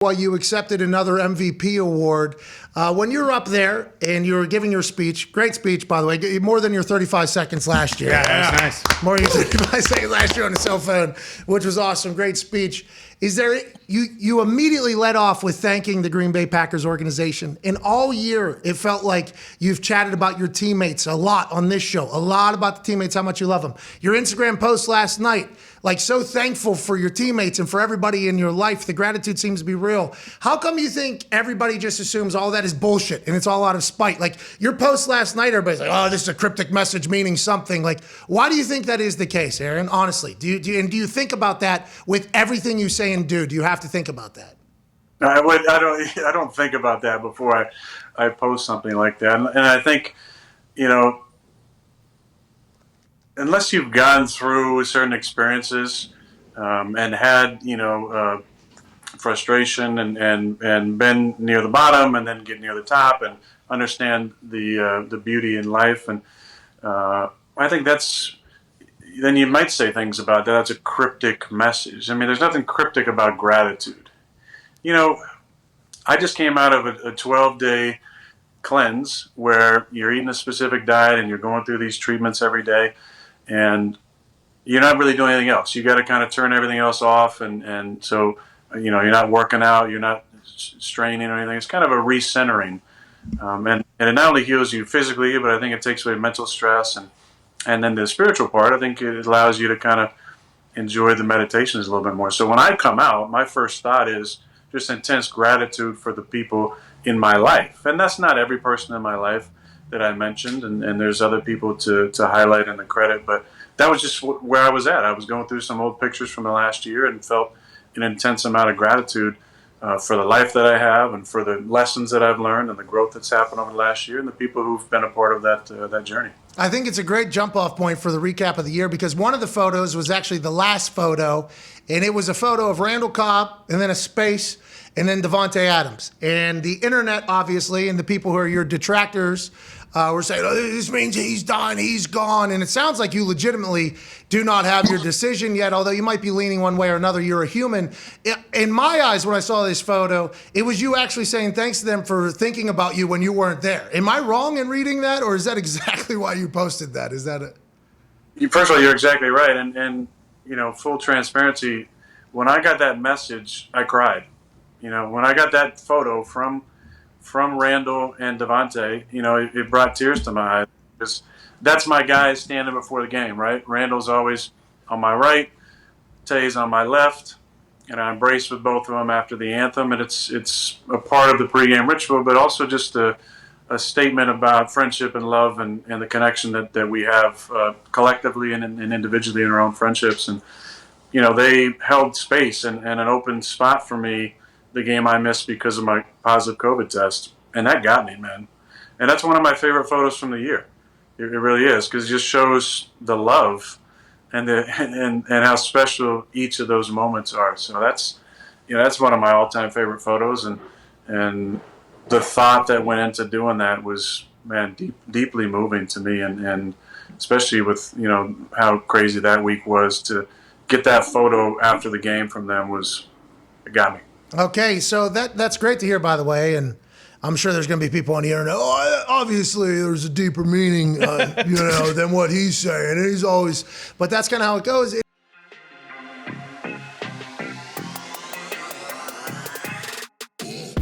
While you accepted another MVP award. When you were up there and you were giving your speech, great speech, by the way, more than your 35 seconds last year. Yeah, that was nice. More than your 35 seconds last year on the cell phone, which was awesome. Great speech. Is there, you immediately led off with thanking the Green Bay Packers organization. And all year, it felt like you've chatted about your teammates a lot on this show, a lot about the teammates, how much you love them. Your Instagram post last night, like so thankful for your teammates and for everybody in your life. The gratitude seems to be real. How come you think everybody just assumes all that is bullshit and it's all out of spite? Like your post last night, everybody's like, oh, this is a cryptic message meaning something. Like, why do you think that is the case, Aaron? Honestly, do you think about that with everything you say and do? Do you have to think about that? I don't think about that before I post something like that. And I think, unless you've gone through certain experiences and had, frustration and been near the bottom and then get near the top and understand the beauty in life. And I think then you might say things about that. That's a cryptic message. I mean, there's nothing cryptic about gratitude. I just came out of a 12-day cleanse where you're eating a specific diet and you're going through these treatments every day. And you're not really doing anything else. You got to kind of turn everything else off, and so you're not working out, you're not straining or anything. It's kind of a recentering, and it not only heals you physically, but I think it takes away mental stress, and then the spiritual part. I think it allows you to kind of enjoy the meditations a little bit more. So when I come out, my first thought is just intense gratitude for the people in my life, and that's not every person in my life that I mentioned, and there's other people to highlight in the credit, but that was just where I was at. I was going through some old pictures from the last year and felt an intense amount of gratitude for the life that I have and for the lessons that I've learned and the growth that's happened over the last year and the people who've been a part of that journey. I think it's a great jump-off point for the recap of the year because one of the photos was actually the last photo, and it was a photo of Randall Cobb and then a space and then Davante Adams. And the internet, obviously, and the people who are your detractors were saying, oh, this means he's done, he's gone. And it sounds like you legitimately do not have your decision yet, although you might be leaning one way or another. You're a human. In my eyes, when I saw this photo, it was you actually saying thanks to them for thinking about you when you weren't there. Am I wrong in reading that, or is that exactly why you posted that? Is that it? First of all, you're exactly right. And full transparency, when I got that message, I cried. When I got that photo from Randall and Davante, it brought tears to my eyes because that's my guy standing before the game, right? Randall's always on my right, Tay's on my left, and I embrace with both of them after the anthem, and it's a part of the pregame ritual, but also just a statement about friendship and love and the connection that we have collectively and individually in our own friendships. And, they held space and an open spot for me the game I missed because of my positive COVID test. And that got me, man. And that's one of my favorite photos from the year. It really is, because it just shows the love and how special each of those moments are. So that's one of my all-time favorite photos. And the thought that went into doing that was, man, deeply moving to me. And especially with, how crazy that week was, to get that photo after the game from them it got me. Okay, so that's great to hear, by the way, and I'm sure there's going to be people on the internet. Oh, obviously, there's a deeper meaning, than what he's saying. And he's always, but that's kind of how it goes.